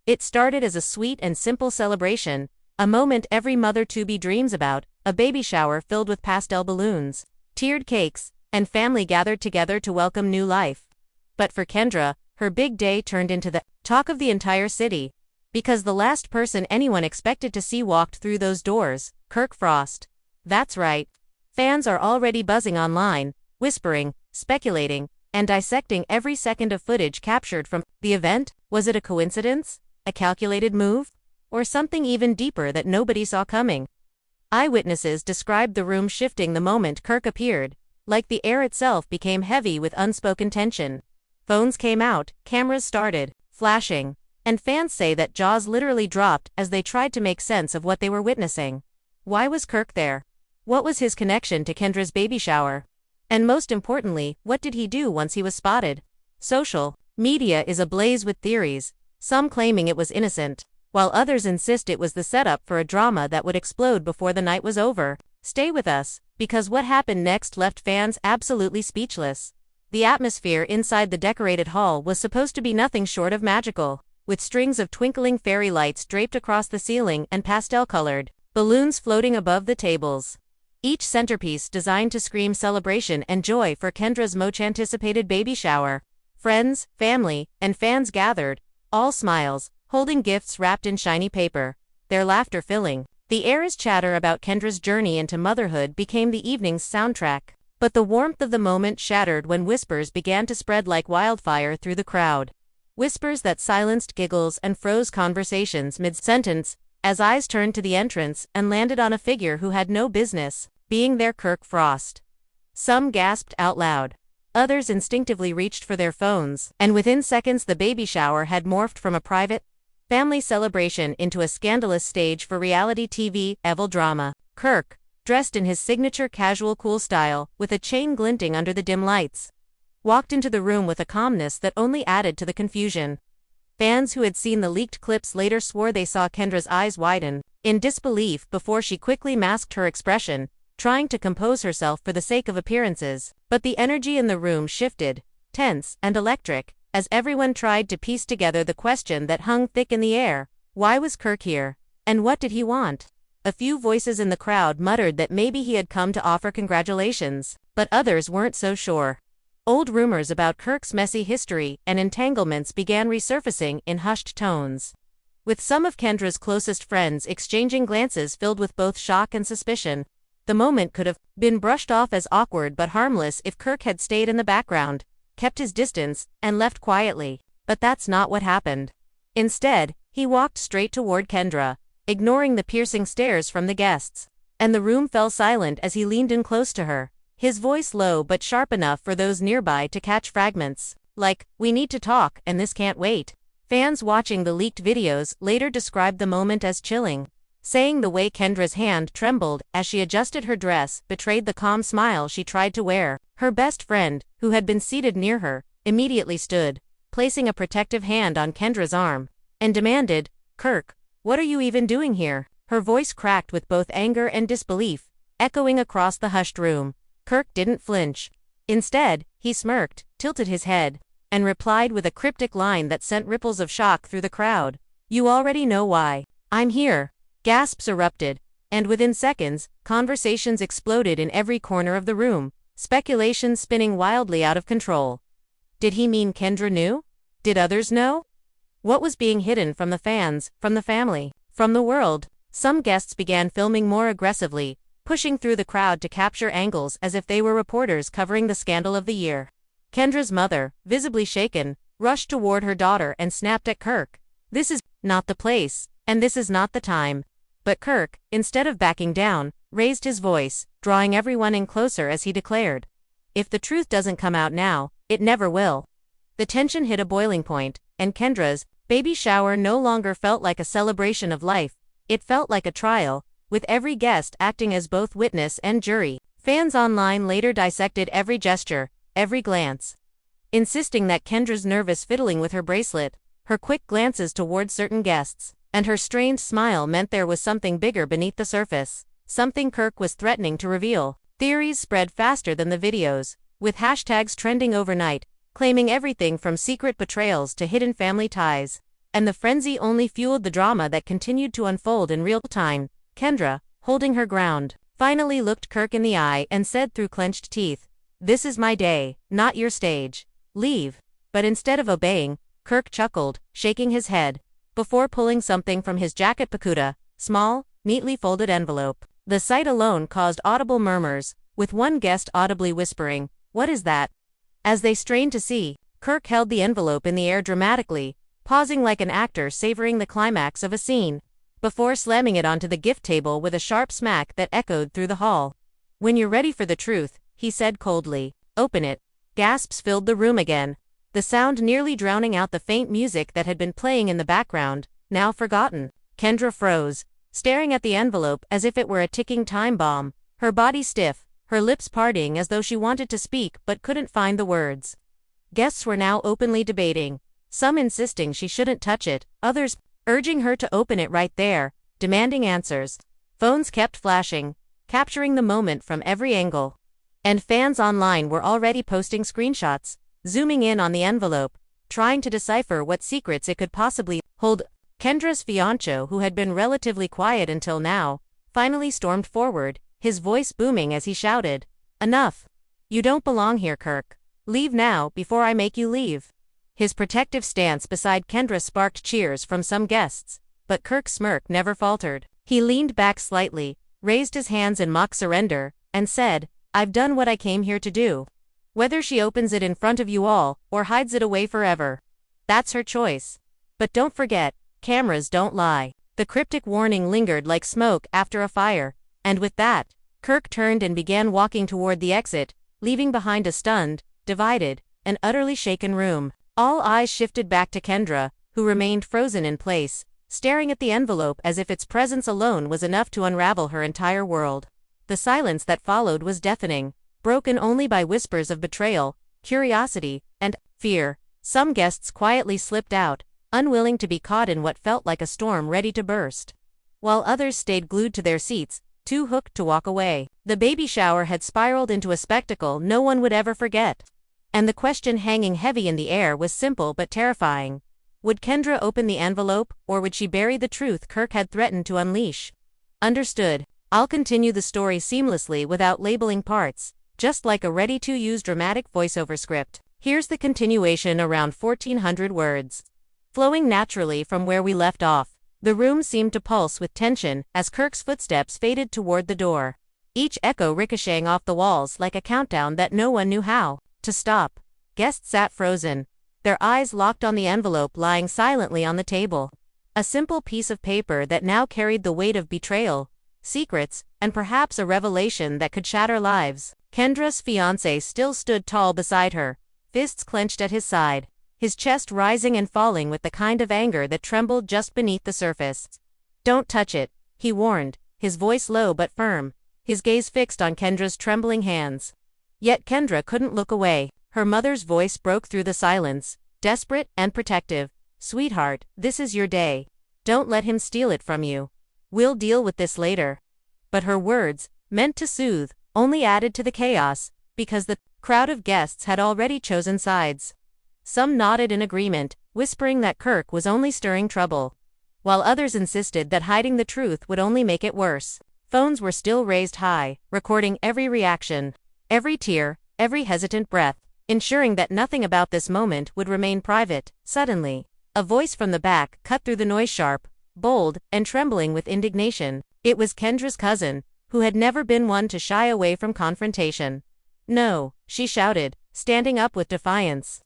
It started as a sweet and simple celebration, a moment every mother-to-be dreams about, a baby shower filled with pastel balloons, tiered cakes, and family gathered together to welcome new life. But for Kendra, her big day turned into the talk of the entire city. Because the last person anyone expected to see walked through those doors, Kirk Frost. That's right. Fans are already buzzing online, whispering, speculating, and dissecting every second of footage captured from the event. Was it a coincidence? A calculated move? Or something even deeper that nobody saw coming? Eyewitnesses described the room shifting the moment Kirk appeared, like the air itself became heavy with unspoken tension. Phones came out, cameras started flashing, and fans say that jaws literally dropped as they tried to make sense of what they were witnessing. Why was Kirk there? What was his connection to Kendra's baby shower? And most importantly, what did he do once he was spotted? Social media is ablaze with theories, some claiming it was innocent, while others insist it was the setup for a drama that would explode before the night was over. Stay with us, because what happened next left fans absolutely speechless. The atmosphere inside the decorated hall was supposed to be nothing short of magical, with strings of twinkling fairy lights draped across the ceiling and pastel-colored balloons floating above the tables. Each centerpiece designed to scream celebration and joy for Kendra's much-anticipated baby shower. Friends, family, and fans gathered, all smiles, holding gifts wrapped in shiny paper, their laughter filling the air as chatter about Kendra's journey into motherhood became the evening's soundtrack. But the warmth of the moment shattered when whispers began to spread like wildfire through the crowd. Whispers that silenced giggles and froze conversations mid-sentence, as eyes turned to the entrance and landed on a figure who had no business being there: Kirk Frost. Some gasped out loud. Others instinctively reached for their phones, and within seconds the baby shower had morphed from a private family celebration into a scandalous stage for reality TV evil drama. Kirk, dressed in his signature casual cool style, with a chain glinting under the dim lights, walked into the room with a calmness that only added to the confusion. Fans who had seen the leaked clips later swore they saw Kendra's eyes widen in disbelief before she quickly masked her expression, trying to compose herself for the sake of appearances. But the energy in the room shifted, tense and electric, as everyone tried to piece together the question that hung thick in the air. Why was Kirk here? And what did he want? A few voices in the crowd muttered that maybe he had come to offer congratulations, but others weren't so sure. Old rumors about Kirk's messy history and entanglements began resurfacing in hushed tones, with some of Kendra's closest friends exchanging glances filled with both shock and suspicion. The moment could have been brushed off as awkward but harmless if Kirk had stayed in the background, kept his distance, and left quietly. But that's not what happened. Instead, he walked straight toward Kendra, ignoring the piercing stares from the guests, and the room fell silent as he leaned in close to her, his voice low but sharp enough for those nearby to catch fragments, like, "We need to talk, and this can't wait." Fans watching the leaked videos later described the moment as chilling, saying the way Kendra's hand trembled as she adjusted her dress betrayed the calm smile she tried to wear. Her best friend, who had been seated near her, immediately stood, placing a protective hand on Kendra's arm, and demanded, "Kirk, what are you even doing here?" Her voice cracked with both anger and disbelief, echoing across the hushed room. Kirk didn't flinch. Instead, he smirked, tilted his head, and replied with a cryptic line that sent ripples of shock through the crowd. "You already know why I'm here." Gasps erupted, and within seconds, conversations exploded in every corner of the room, speculation spinning wildly out of control. Did he mean Kendra knew? Did others know? What was being hidden from the fans, from the family, from the world? Some guests began filming more aggressively, pushing through the crowd to capture angles as if they were reporters covering the scandal of the year. Kendra's mother, visibly shaken, rushed toward her daughter and snapped at Kirk. "This is not the place, and this is not the time." But Kirk, instead of backing down, raised his voice, drawing everyone in closer as he declared, "If the truth doesn't come out now, it never will." The tension hit a boiling point, and Kendra's baby shower no longer felt like a celebration of life. It felt like a trial, with every guest acting as both witness and jury. Fans online later dissected every gesture, every glance, insisting that Kendra's nervous fiddling with her bracelet, her quick glances toward certain guests, and her strained smile meant there was something bigger beneath the surface, something Kirk was threatening to reveal. Theories spread faster than the videos, with hashtags trending overnight, claiming everything from secret betrayals to hidden family ties. and the frenzy only fueled the drama that continued to unfold in real time. Kendra, holding her ground, finally looked Kirk in the eye and said through clenched teeth, "This is my day, not your stage. Leave." But instead of obeying, Kirk chuckled, shaking his head, before pulling something from his jacket pakuda, small, neatly folded envelope. The sight alone caused audible murmurs, with one guest audibly whispering, "What is that?" As they strained to see, Kirk held the envelope in the air dramatically, pausing like an actor savoring the climax of a scene, before slamming it onto the gift table with a sharp smack that echoed through the hall. "When you're ready for the truth," he said coldly, "open it." Gasps filled the room again, the sound nearly drowning out the faint music that had been playing in the background, now forgotten. Kendra froze, staring at the envelope as if it were a ticking time bomb, her body stiff, her lips parting as though she wanted to speak but couldn't find the words. Guests were now openly debating, some insisting she shouldn't touch it, others urging her to open it right there, demanding answers. Phones kept flashing, capturing the moment from every angle. And fans online were already posting screenshots, zooming in on the envelope, trying to decipher what secrets it could possibly hold. Kendra's fiancé, who had been relatively quiet until now, finally stormed forward, his voice booming as he shouted, "Enough! You don't belong here, Kirk. Leave now, before I make you leave." His protective stance beside Kendra sparked cheers from some guests, but Kirk's smirk never faltered. He leaned back slightly, raised his hands in mock surrender, and said, "I've done what I came here to do. Whether she opens it in front of you all, or hides it away forever, that's her choice. But don't forget, cameras don't lie." The cryptic warning lingered like smoke after a fire, and with that, Kirk turned and began walking toward the exit, leaving behind a stunned, divided, and utterly shaken room. All eyes shifted back to Kendra, who remained frozen in place, staring at the envelope as if its presence alone was enough to unravel her entire world. The silence that followed was deafening, broken only by whispers of betrayal, curiosity, and fear. Some guests quietly slipped out, unwilling to be caught in what felt like a storm ready to burst, while others stayed glued to their seats, too hooked to walk away. The baby shower had spiraled into a spectacle no one would ever forget. And the question hanging heavy in the air was simple but terrifying. Would Kendra open the envelope, or would she bury the truth Kirk had threatened to unleash? Understood. I'll continue the story seamlessly without labeling parts, just like a ready-to-use dramatic voiceover script. Here's the continuation around 1,400 words. Flowing naturally from where we left off, the room seemed to pulse with tension as Kirk's footsteps faded toward the door, each echo ricocheting off the walls like a countdown that no one knew how to stop. Guests sat frozen, their eyes locked on the envelope lying silently on the table. A simple piece of paper that now carried the weight of betrayal, secrets, and perhaps a revelation that could shatter lives. Kendra's fiancé still stood tall beside her, fists clenched at his side, his chest rising and falling with the kind of anger that trembled just beneath the surface. "Don't touch it," he warned, his voice low but firm, his gaze fixed on Kendra's trembling hands. Yet Kendra couldn't look away. Her mother's voice broke through the silence, desperate and protective. "Sweetheart, this is your day. Don't let him steal it from you. We'll deal with this later." But her words, meant to soothe, only added to the chaos, because the crowd of guests had already chosen sides. Some nodded in agreement, whispering that Kirk was only stirring trouble, while others insisted that hiding the truth would only make it worse. Phones were still raised high, recording every reaction, every tear, every hesitant breath, ensuring that nothing about this moment would remain private. Suddenly, a voice from the back cut through the noise, sharp, bold, and trembling with indignation. It was Kendra's cousin, who had never been one to shy away from confrontation. "No," she shouted, standing up with defiance.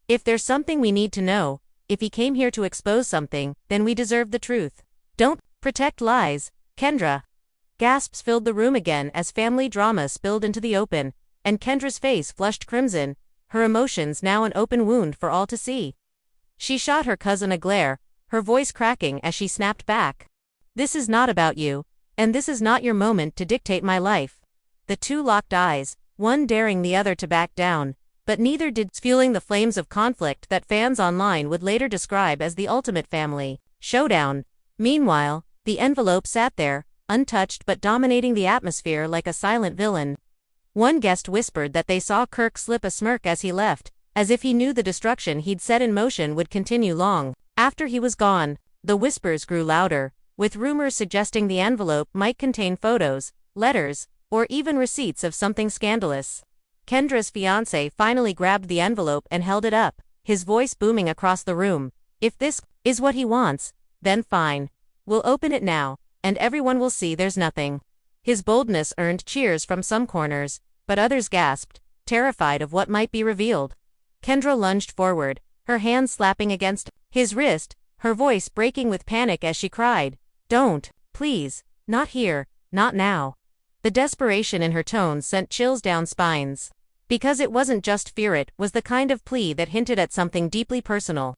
"If there's something we need to know, if he came here to expose something, then we deserve the truth. Don't protect lies, Kendra." Gasps filled the room again as family drama spilled into the open, and Kendra's face flushed crimson, her emotions now an open wound for all to see. She shot her cousin a glare, her voice cracking as she snapped back. "This is not about you, and this is not your moment to dictate my life." The two locked eyes, one daring the other to back down, but neither did, fueling the flames of conflict that fans online would later describe as the ultimate family showdown. Meanwhile, the envelope sat there, untouched but dominating the atmosphere like a silent villain. One guest whispered that they saw Kirk slip a smirk as he left, as if he knew the destruction he'd set in motion would continue long After he was gone, the whispers grew louder, with rumors suggesting the envelope might contain photos, letters, or even receipts of something scandalous. Kendra's fiancé finally grabbed the envelope and held it up, his voice booming across the room. If this is what he wants, then fine. We'll open it now, and everyone will see there's nothing. His boldness earned cheers from some corners, but others gasped, terrified of what might be revealed. Kendra lunged forward, her hand slapping against his wrist, her voice breaking with panic as she cried, "Don't, please, not here, not now." The desperation in her tone sent chills down spines. Because it wasn't just fear, it was the kind of plea that hinted at something deeply personal.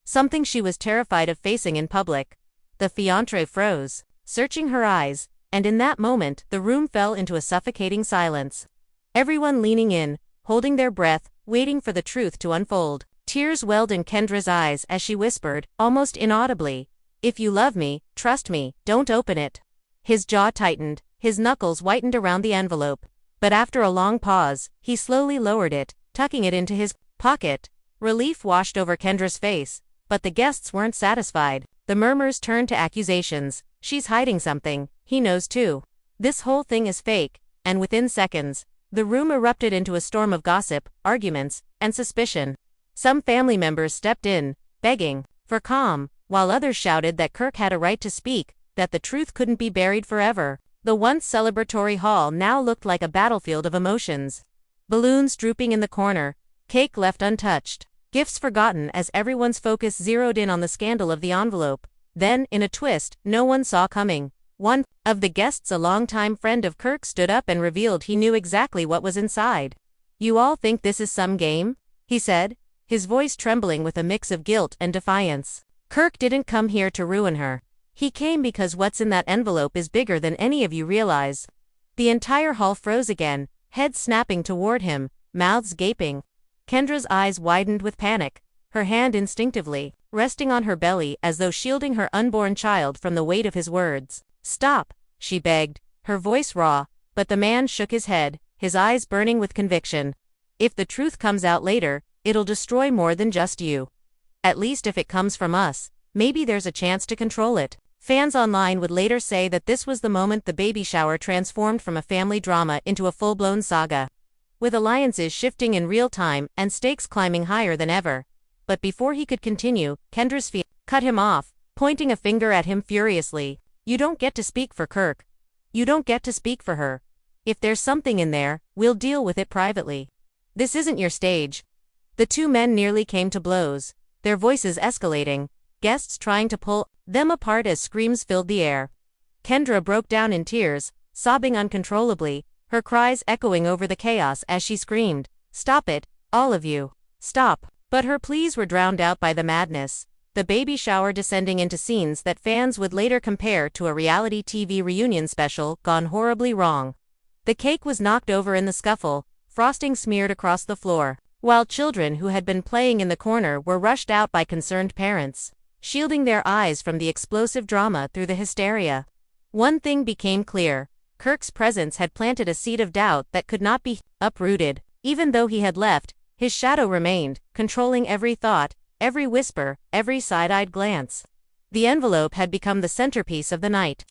Something she was terrified of facing in public. The fiancé froze, searching her eyes, and in that moment the room fell into a suffocating silence. Everyone leaning in, holding their breath, waiting for the truth to unfold. Tears welled in Kendra's eyes as she whispered, almost inaudibly, "If you love me, trust me, don't open it." His jaw tightened, his knuckles whitened around the envelope. But after a long pause, he slowly lowered it, tucking it into his pocket. Relief washed over Kendra's face, but the guests weren't satisfied. The murmurs turned to accusations. "She's hiding something, he knows too. This whole thing is fake," and within seconds, the room erupted into a storm of gossip, arguments, and suspicion. Some family members stepped in, begging for calm, while others shouted that Kirk had a right to speak, that the truth couldn't be buried forever. The once celebratory hall now looked like a battlefield of emotions. Balloons drooping in the corner, cake left untouched, gifts forgotten as everyone's focus zeroed in on the scandal of the envelope. Then, in a twist no one saw coming, one of the guests, a longtime friend of Kirk, stood up and revealed he knew exactly what was inside. "You all think this is some game?" he said, his voice trembling with a mix of guilt and defiance. "Kirk didn't come here to ruin her. He came because what's in that envelope is bigger than any of you realize." The entire hall froze again, heads snapping toward him, mouths gaping. Kendra's eyes widened with panic, her hand instinctively resting on her belly as though shielding her unborn child from the weight of his words. "Stop," she begged, her voice raw, but the man shook his head, his eyes burning with conviction. "If the truth comes out later, it'll destroy more than just you. At least if it comes from us, maybe there's a chance to control it." Fans online would later say that this was the moment the baby shower transformed from a family drama into a full-blown saga, with alliances shifting in real time and stakes climbing higher than ever. But before he could continue, Kendra's fiancé cut him off, pointing a finger at him furiously. "You don't get to speak for Kirk. You don't get to speak for her. If there's something in there, we'll deal with it privately. This isn't your stage." The two men nearly came to blows, their voices escalating, guests trying to pull them apart as screams filled the air. Kendra broke down in tears, sobbing uncontrollably, her cries echoing over the chaos as she screamed, "Stop it, all of you. Stop." But her pleas were drowned out by the madness, the baby shower descending into scenes that fans would later compare to a reality TV reunion special gone horribly wrong. The cake was knocked over in the scuffle, frosting smeared across the floor, while children who had been playing in the corner were rushed out by concerned parents, shielding their eyes from the explosive drama through the hysteria. One thing became clear: Kirk's presence had planted a seed of doubt that could not be uprooted. Even though he had left, his shadow remained, controlling every thought, every whisper, every side-eyed glance. The envelope had become the centerpiece of the night,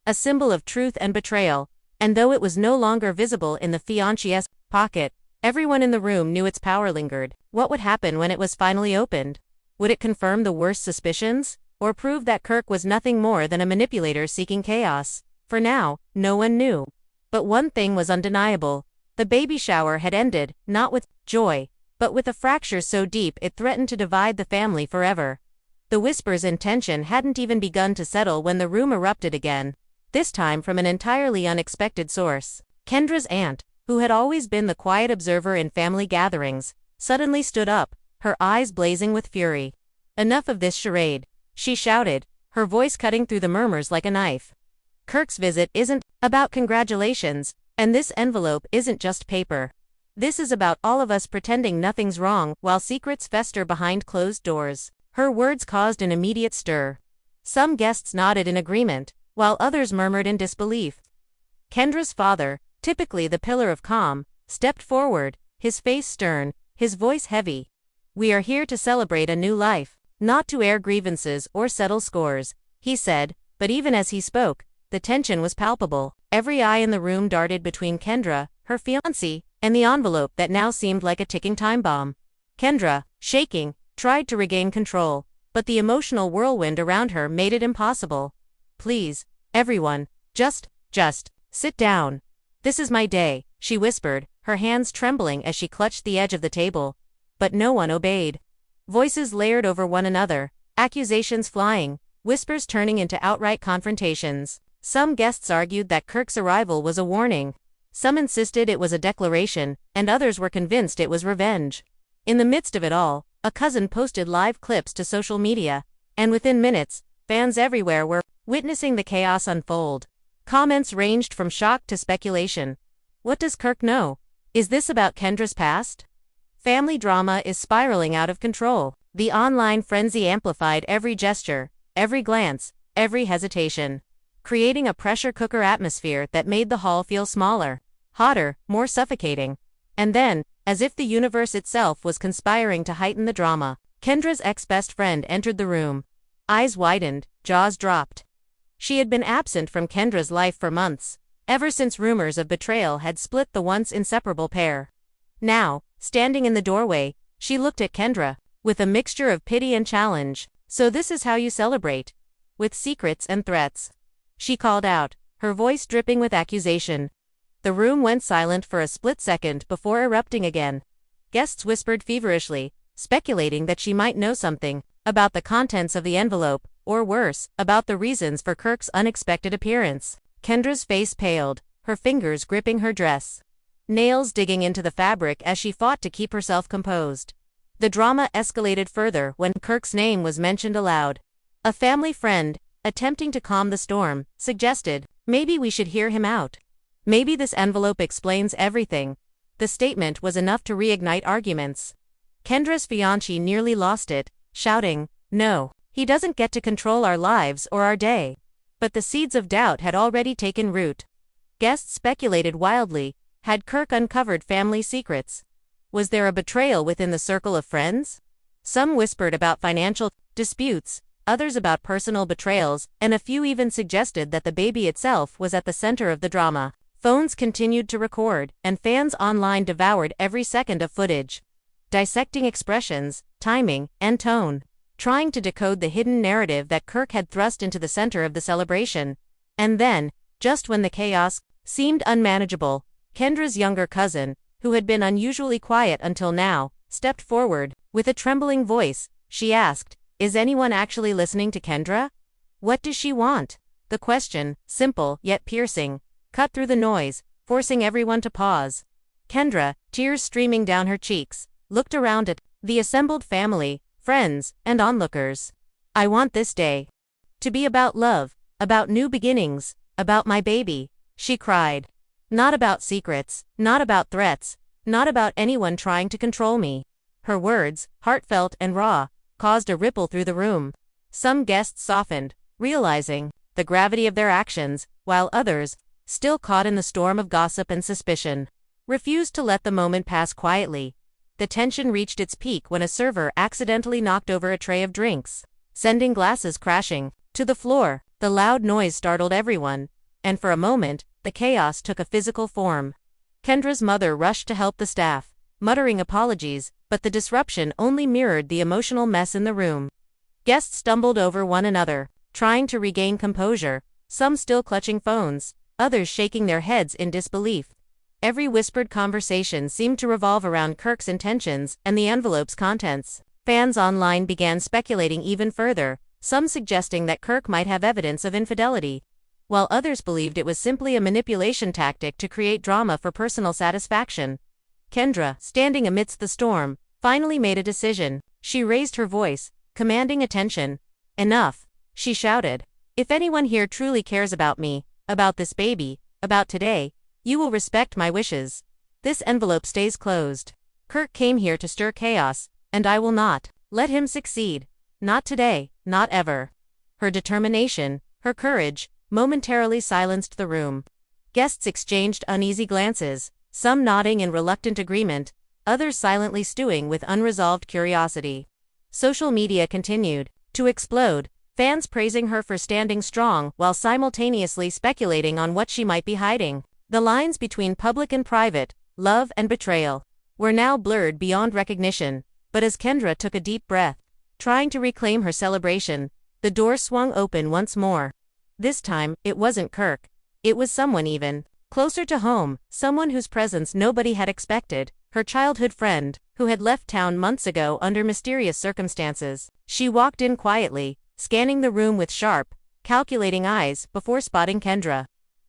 a symbol of truth and betrayal, and though it was no longer visible in the fiancée's pocket, everyone in the room knew its power lingered. What would happen when it was finally opened? Would it confirm the worst suspicions, or prove that Kirk was nothing more than a manipulator seeking chaos? For now, no one knew. But one thing was undeniable: the baby shower had ended, not with joy, but with a fracture so deep it threatened to divide the family forever. The whispers and tension hadn't even begun to settle when the room erupted again, this time from an entirely unexpected source. Kendra's aunt, who had always been the quiet observer in family gatherings, suddenly stood up, her eyes blazing with fury. "Enough of this charade," she shouted, her voice cutting through the murmurs like a knife. "Kirk's visit isn't about congratulations, and this envelope isn't just paper. This is about all of us pretending nothing's wrong while secrets fester behind closed doors." Her words caused an immediate stir. Some guests nodded in agreement, while others murmured in disbelief. Kendra's father, typically the pillar of calm, stepped forward, his face stern, his voice heavy. "We are here to celebrate a new life. Not to air grievances or settle scores, he said, but even as he spoke, the tension was palpable. Every eye in the room darted between Kendra, her fiancé, and the envelope that now seemed like a ticking time bomb. Kendra, shaking, tried to regain control, but the emotional whirlwind around her made it impossible. Please, everyone, just sit down. This is my day, she whispered, her hands trembling as she clutched the edge of the table. But no one obeyed. Voices layered over one another, accusations flying, whispers turning into outright confrontations. Some guests argued that Kirk's arrival was a warning. Some insisted it was a declaration, and others were convinced it was revenge. In the midst of it all, a cousin posted live clips to social media, and within minutes, fans everywhere were witnessing the chaos unfold. Comments ranged from shock to speculation. What does Kirk know? Is this about Kendra's past? Family drama is spiraling out of control. The online frenzy amplified every gesture, every glance, every hesitation, creating a pressure cooker atmosphere that made the hall feel smaller, hotter, more suffocating. And then, as if the universe itself was conspiring to heighten the drama, Kendra's ex-best friend entered the room. Eyes widened, jaws dropped. She had been absent from Kendra's life for months, ever since rumors of betrayal had split the once inseparable pair. Now, standing in the doorway, she looked at Kendra, with a mixture of pity and challenge. So this is how you celebrate? With secrets and threats? She called out, her voice dripping with accusation. The room went silent for a split second before erupting again. Guests whispered feverishly, speculating that she might know something about the contents of the envelope, or worse, about the reasons for Kirk's unexpected appearance. Kendra's face paled, her fingers gripping her dress, nails digging into the fabric as she fought to keep herself composed. The drama escalated further when Kirk's name was mentioned aloud. A family friend, attempting to calm the storm, suggested, maybe we should hear him out. Maybe this envelope explains everything. The statement was enough to reignite arguments. Kendra's fiancé nearly lost it, shouting, no, he doesn't get to control our lives or our day. But the seeds of doubt had already taken root. Guests speculated wildly. Had Kirk uncovered family secrets? Was there a betrayal within the circle of friends? Some whispered about financial disputes, others about personal betrayals, and a few even suggested that the baby itself was at the center of the drama. Phones continued to record, and fans online devoured every second of footage, dissecting expressions, timing, and tone, trying to decode the hidden narrative that Kirk had thrust into the center of the celebration. And then, just when the chaos seemed unmanageable, Kendra's younger cousin, who had been unusually quiet until now, stepped forward. With a trembling voice, she asked, is anyone actually listening to Kendra? What does she want? The question, simple yet piercing, cut through the noise, forcing everyone to pause. Kendra, tears streaming down her cheeks, looked around at the assembled family, friends, and onlookers. I want this day to be about love, about new beginnings, about my baby, she cried. Not about secrets, not about threats, not about anyone trying to control me. Her words, heartfelt and raw, caused a ripple through the room. Some guests softened, realizing the gravity of their actions, while others, still caught in the storm of gossip and suspicion, refused to let the moment pass quietly. The tension reached its peak when a server accidentally knocked over a tray of drinks, sending glasses crashing to the floor. The loud noise startled everyone, and for a moment, the chaos took a physical form. Kendra's mother rushed to help the staff, muttering apologies, but the disruption only mirrored the emotional mess in the room. Guests stumbled over one another, trying to regain composure, some still clutching phones, others shaking their heads in disbelief. Every whispered conversation seemed to revolve around Kirk's intentions and the envelope's contents. Fans online began speculating even further, some suggesting that Kirk might have evidence of infidelity, while others believed it was simply a manipulation tactic to create drama for personal satisfaction. Kendra, standing amidst the storm, finally made a decision. She raised her voice, commanding attention. Enough, she shouted. If anyone here truly cares about me, about this baby, about today, you will respect my wishes. This envelope stays closed. Kirk came here to stir chaos, and I will not let him succeed. Not today, not ever. Her determination, her courage, momentarily silenced the room. Guests exchanged uneasy glances, some nodding in reluctant agreement, others silently stewing with unresolved curiosity. Social media continued to explode, fans praising her for standing strong while simultaneously speculating on what she might be hiding. The lines between public and private, love and betrayal, were now blurred beyond recognition, but as Kendra took a deep breath, trying to reclaim her celebration, the door swung open once more. This time, it wasn't Kirk. It was someone even closer to home, someone whose presence nobody had expected, her childhood friend, who had left town months ago under mysterious circumstances. She walked in quietly, scanning the room with sharp, calculating eyes before spotting Kendra.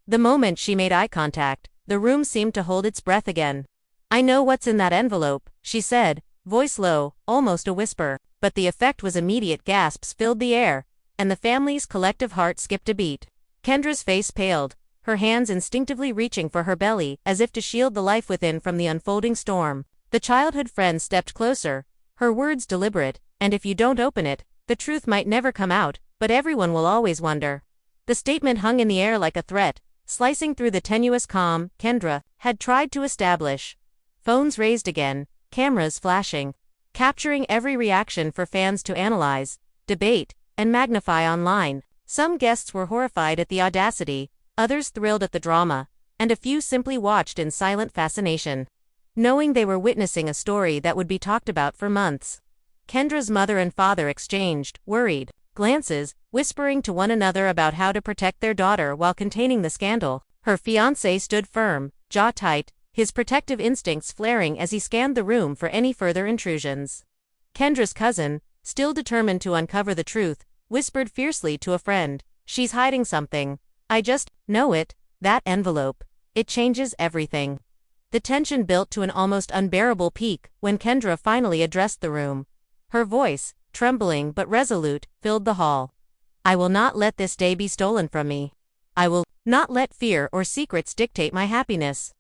The moment she made eye contact, the room seemed to hold its breath again. "I know what's in that envelope," she said, voice low, almost a whisper, but the effect was immediate. Gasps filled the air, and the family's collective heart skipped a beat. Kendra's face paled, her hands instinctively reaching for her belly as if to shield the life within from the unfolding storm. The childhood friend stepped closer, her words deliberate, "And if you don't open it, the truth might never come out, but everyone will always wonder." The statement hung in the air like a threat, slicing through the tenuous calm Kendra had tried to establish. Phones raised again, cameras flashing, capturing every reaction for fans to analyze, debate, and magnify online. Some guests were horrified at the audacity, others thrilled at the drama, and a few simply watched in silent fascination, knowing they were witnessing a story that would be talked about for months. Kendra's mother and father exchanged worried glances, whispering to one another about how to protect their daughter while containing the scandal. Her fiancé stood firm, jaw tight, his protective instincts flaring as he scanned the room for any further intrusions. Kendra's cousin, still determined to uncover the truth, whispered fiercely to a friend, "She's hiding something. I just know it, that envelope. It changes everything." The tension built to an almost unbearable peak when Kendra finally addressed the room. Her voice, trembling but resolute, filled the hall. "I will not let this day be stolen from me. I will not let fear or secrets dictate my happiness.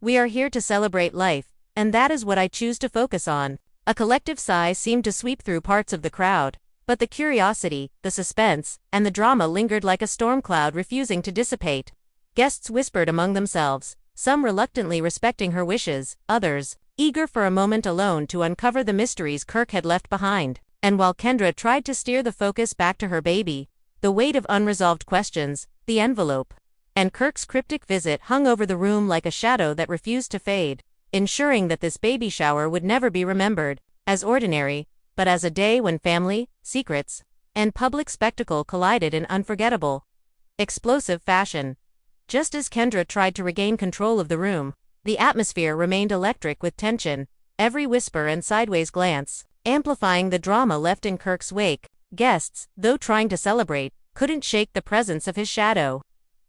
We are here to celebrate life, and that is what I choose to focus on." A collective sigh seemed to sweep through parts of the crowd, but the curiosity, the suspense, and the drama lingered like a storm cloud refusing to dissipate. Guests whispered among themselves, some reluctantly respecting her wishes, others eager for a moment alone to uncover the mysteries Kirk had left behind. And while Kendra tried to steer the focus back to her baby, the weight of unresolved questions, the envelope, and Kirk's cryptic visit hung over the room like a shadow that refused to fade, ensuring that this baby shower would never be remembered as ordinary, but as a day when family, secrets, and public spectacle collided in unforgettable, explosive fashion. Just as Kendra tried to regain control of the room, the atmosphere remained electric with tension, every whisper and sideways glance amplifying the drama left in Kirk's wake. Guests, though trying to celebrate, couldn't shake the presence of his shadow.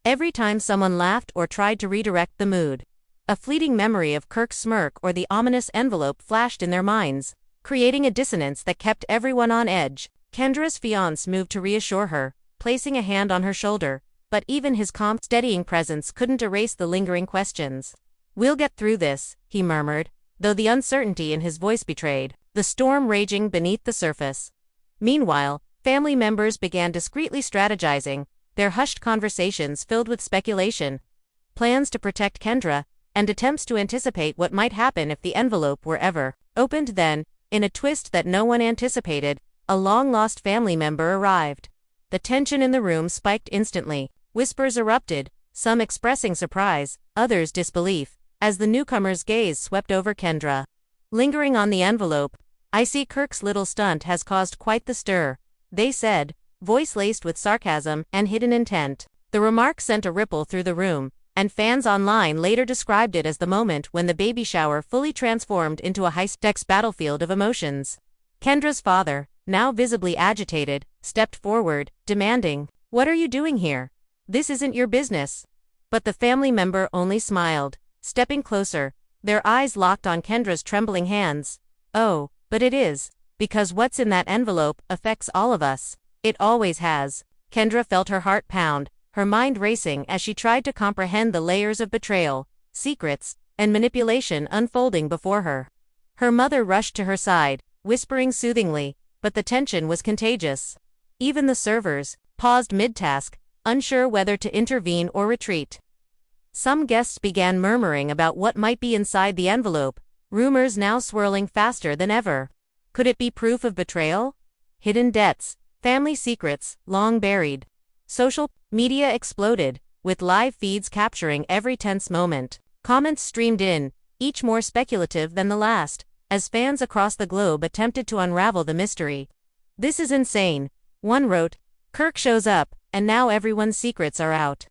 Every time someone laughed or tried to redirect the mood, a fleeting memory of Kirk's smirk or the ominous envelope flashed in their minds, creating a dissonance that kept everyone on edge. Kendra's fiancé moved to reassure her, placing a hand on her shoulder, but even his calm, steadying presence couldn't erase the lingering questions. "We'll get through this," he murmured, though the uncertainty in his voice betrayed the storm raging beneath the surface. Meanwhile, family members began discreetly strategizing, their hushed conversations filled with speculation, plans to protect Kendra, and attempts to anticipate what might happen if the envelope were ever opened. Then, in a twist that no one anticipated, a long-lost family member arrived. The tension in the room spiked instantly. Whispers erupted, some expressing surprise, others disbelief, as the newcomer's gaze swept over Kendra. Lingering on the envelope, "I see Kirk's little stunt has caused quite the stir," they said, voice laced with sarcasm and hidden intent. The remark sent a ripple through the room, and fans online later described it as the moment when the baby shower fully transformed into a high-stakes battlefield of emotions. Kendra's father, now visibly agitated, stepped forward, demanding, "What are you doing here? This isn't your business." But the family member only smiled, stepping closer, their eyes locked on Kendra's trembling hands. "Oh, but it is, because what's in that envelope affects all of us. It always has." Kendra felt her heart pound, her mind racing as she tried to comprehend the layers of betrayal, secrets, and manipulation unfolding before her. Her mother rushed to her side, whispering soothingly, but the tension was contagious. Even the servers paused mid-task, unsure whether to intervene or retreat. Some guests began murmuring about what might be inside the envelope, rumors now swirling faster than ever. Could it be proof of betrayal? Hidden debts, family secrets, long buried. Social media exploded, with live feeds capturing every tense moment. Comments streamed in, each more speculative than the last, as fans across the globe attempted to unravel the mystery. "This is insane," one wrote. "Kirk shows up, and now everyone's secrets are out."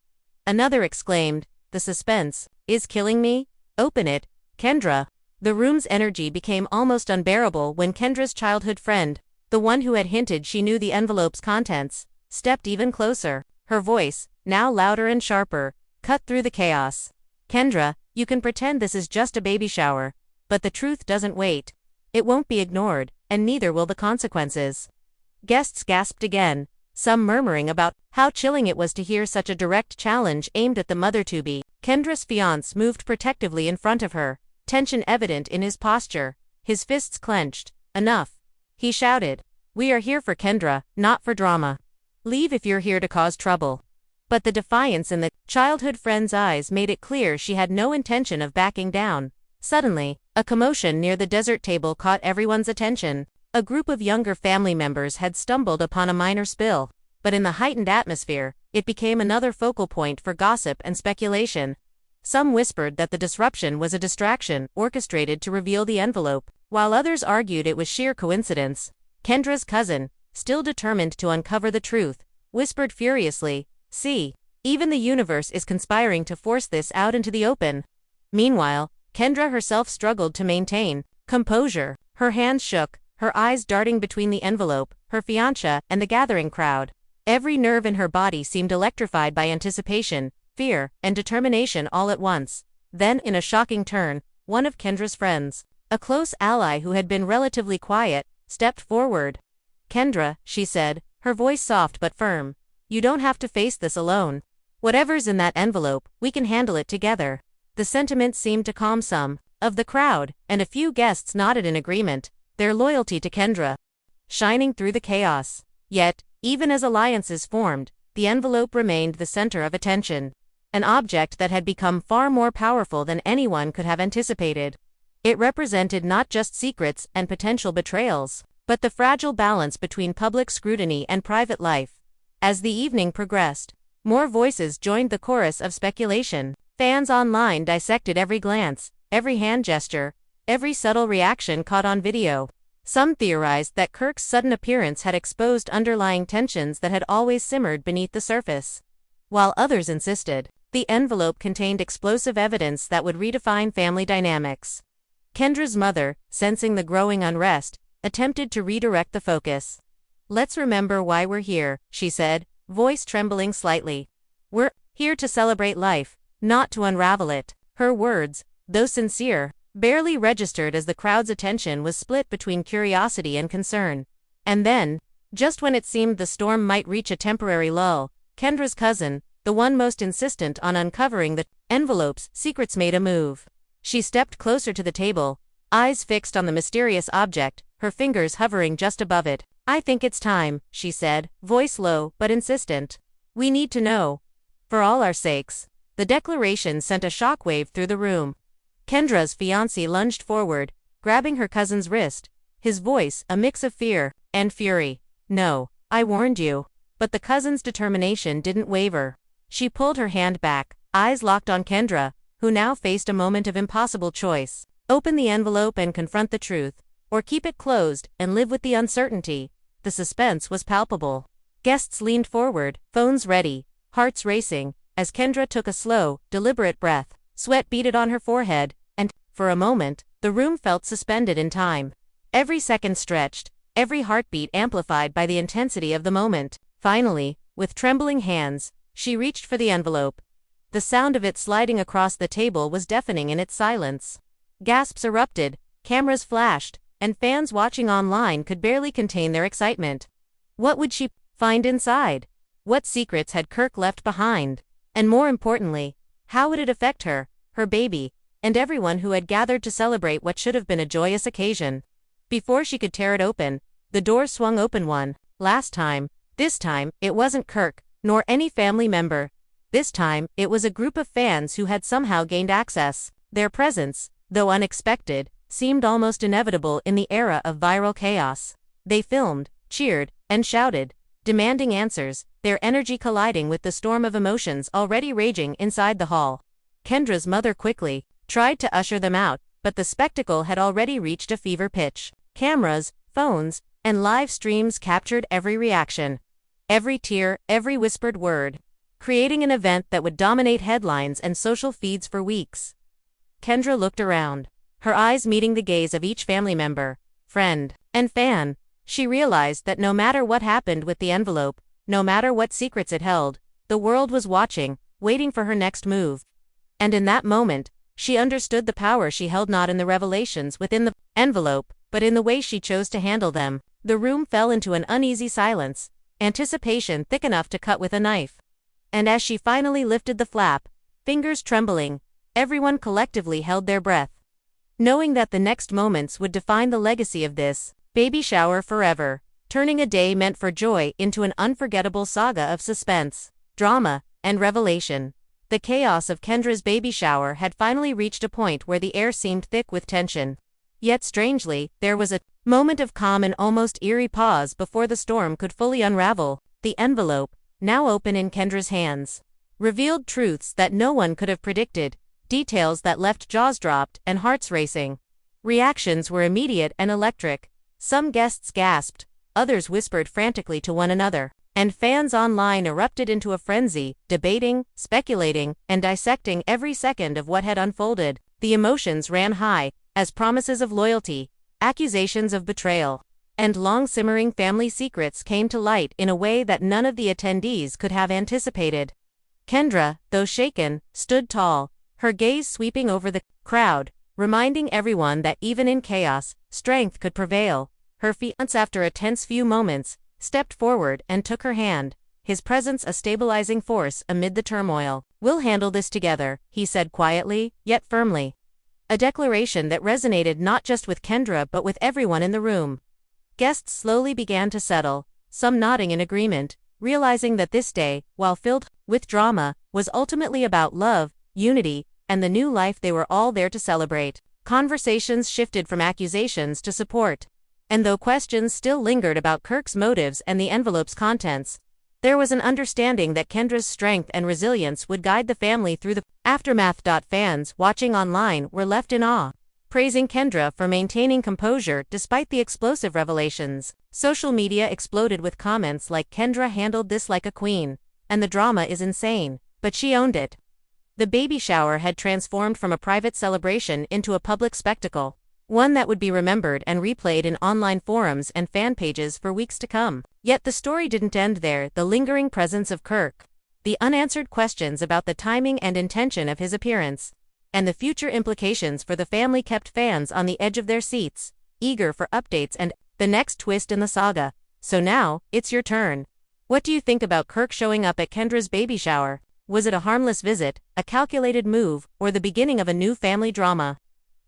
Another exclaimed, "The suspense is killing me. Open it, Kendra." The room's energy became almost unbearable when Kendra's childhood friend, the one who had hinted she knew the envelope's contents, stepped even closer. Her voice, now louder and sharper, cut through the chaos. "Kendra, you can pretend this is just a baby shower, but the truth doesn't wait. It won't be ignored, and neither will the consequences." Guests gasped again, some murmuring about how chilling it was to hear such a direct challenge aimed at the mother-to-be. Kendra's fiancé moved protectively in front of her, tension evident in his posture, his fists clenched. "Enough," he shouted. "We are here for Kendra, not for drama. Leave if you're here to cause trouble." But the defiance in the childhood friend's eyes made it clear she had no intention of backing down. Suddenly, a commotion near the dessert table caught everyone's attention. A group of younger family members had stumbled upon a minor spill, but in the heightened atmosphere, it became another focal point for gossip and speculation. Some whispered that the disruption was a distraction orchestrated to reveal the envelope, while others argued it was sheer coincidence. Kendra's cousin, still determined to uncover the truth, whispered furiously, "See, even the universe is conspiring to force this out into the open." Meanwhile, Kendra herself struggled to maintain composure. Her hands shook, her eyes darting between the envelope, her fiancé, and the gathering crowd. Every nerve in her body seemed electrified by anticipation, fear, and determination all at once. Then, in a shocking turn, one of Kendra's friends, a close ally who had been relatively quiet, stepped forward. "Kendra," she said, her voice soft but firm, "you don't have to face this alone. Whatever's in that envelope, we can handle it together." The sentiment seemed to calm some of the crowd, and a few guests nodded in agreement, their loyalty to Kendra shining through the chaos. Yet, even as alliances formed, the envelope remained the center of attention, an object that had become far more powerful than anyone could have anticipated. It represented not just secrets and potential betrayals, but the fragile balance between public scrutiny and private life. As the evening progressed, more voices joined the chorus of speculation. Fans online dissected every glance, every hand gesture, every subtle reaction caught on video. Some theorized that Kirk's sudden appearance had exposed underlying tensions that had always simmered beneath the surface, while others insisted the envelope contained explosive evidence that would redefine family dynamics. Kendra's mother, sensing the growing unrest, attempted to redirect the focus. "Let's remember why we're here," she said, voice trembling slightly. "We're here to celebrate life, not to unravel it." Her words, though sincere, barely registered as the crowd's attention was split between curiosity and concern. And then, just when it seemed the storm might reach a temporary lull, Kendra's cousin, the one most insistent on uncovering the envelope's secrets, made a move. She stepped closer to the table, eyes fixed on the mysterious object, her fingers hovering just above it. "I think it's time," she said, voice low but insistent. "We need to know. For all our sakes." The declaration sent a shockwave through the room. Kendra's fiancé lunged forward, grabbing her cousin's wrist, his voice a mix of fear and fury. "No, I warned you." But the cousin's determination didn't waver. She pulled her hand back, eyes locked on Kendra, who now faced a moment of impossible choice. Open the envelope and confront the truth, or keep it closed and live with the uncertainty. The suspense was palpable. Guests leaned forward, phones ready, hearts racing, as Kendra took a slow, deliberate breath. Sweat beaded on her forehead, and, for a moment, the room felt suspended in time. Every second stretched, every heartbeat amplified by the intensity of the moment. Finally, with trembling hands, she reached for the envelope. The sound of it sliding across the table was deafening in its silence. Gasps erupted, cameras flashed, and fans watching online could barely contain their excitement. What would she find inside? What secrets had Kirk left behind? And more importantly, how would it affect her, her baby, and everyone who had gathered to celebrate what should have been a joyous occasion? Before she could tear it open, the door swung open one last time. This time, it wasn't Kirk, nor any family member. This time, it was a group of fans who had somehow gained access. Their presence, though unexpected, seemed almost inevitable in the era of viral chaos. They filmed, cheered, and shouted, demanding answers, their energy colliding with the storm of emotions already raging inside the hall. Kendra's mother quickly tried to usher them out, but the spectacle had already reached a fever pitch. Cameras, phones, and live streams captured every reaction, every tear, every whispered word, creating an event that would dominate headlines and social feeds for weeks. Kendra looked around, her eyes meeting the gaze of each family member, friend, and fan. She realized that no matter what happened with the envelope, no matter what secrets it held, the world was watching, waiting for her next move. And in that moment, she understood the power she held not in the revelations within the envelope, but in the way she chose to handle them. The room fell into an uneasy silence, anticipation thick enough to cut with a knife. And as she finally lifted the flap, fingers trembling, everyone collectively held their breath, knowing that the next moments would define the legacy of this baby shower forever, turning a day meant for joy into an unforgettable saga of suspense, drama, and revelation. The chaos of Kendra's baby shower had finally reached a point where the air seemed thick with tension. Yet strangely, there was a moment of calm and almost eerie pause before the storm could fully unravel. The envelope, now open in Kendra's hands, revealed truths that no one could have predicted, details that left jaws dropped and hearts racing. Reactions were immediate and electric. Some guests gasped, others whispered frantically to one another, and fans online erupted into a frenzy, debating, speculating, and dissecting every second of what had unfolded. The emotions ran high, as promises of loyalty, accusations of betrayal, and long-simmering family secrets came to light in a way that none of the attendees could have anticipated. Kendra, though shaken, stood tall, her gaze sweeping over the crowd, reminding everyone that even in chaos, strength could prevail. Her fiancé, after a tense few moments, stepped forward and took her hand, his presence a stabilizing force amid the turmoil. "We'll handle this together," he said quietly, yet firmly. A declaration that resonated not just with Kendra but with everyone in the room. Guests slowly began to settle, some nodding in agreement, realizing that this day, while filled with drama, was ultimately about love, unity, and the new life they were all there to celebrate. Conversations shifted from accusations to support. And though questions still lingered about Kirk's motives and the envelope's contents, there was an understanding that Kendra's strength and resilience would guide the family through the aftermath. Fans watching online were left in awe, praising Kendra for maintaining composure despite the explosive revelations. Social media exploded with comments like, "Kendra handled this like a queen, and the drama is insane, but she owned it." The baby shower had transformed from a private celebration into a public spectacle, one that would be remembered and replayed in online forums and fan pages for weeks to come. Yet the story didn't end there. The lingering presence of Kirk, the unanswered questions about the timing and intention of his appearance, and the future implications for the family kept fans on the edge of their seats, eager for updates and the next twist in the saga. So now, it's your turn. What do you think about Kirk showing up at Kendra's baby shower? Was it a harmless visit, a calculated move, or the beginning of a new family drama?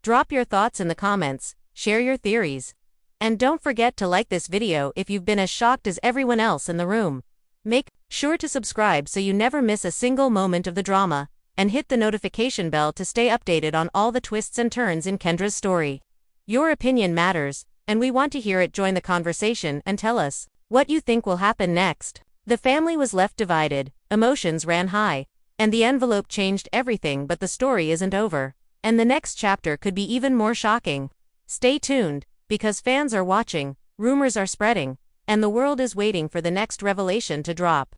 Drop your thoughts in the comments, share your theories. And don't forget to like this video if you've been as shocked as everyone else in the room. Make sure to subscribe so you never miss a single moment of the drama, and hit the notification bell to stay updated on all the twists and turns in Kendra's story. Your opinion matters, and we want to hear it. Join the conversation and tell us what you think will happen next. The family was left divided, emotions ran high, and the envelope changed everything. But the story isn't over, and the next chapter could be even more shocking. Stay tuned, because fans are watching, rumors are spreading, and the world is waiting for the next revelation to drop.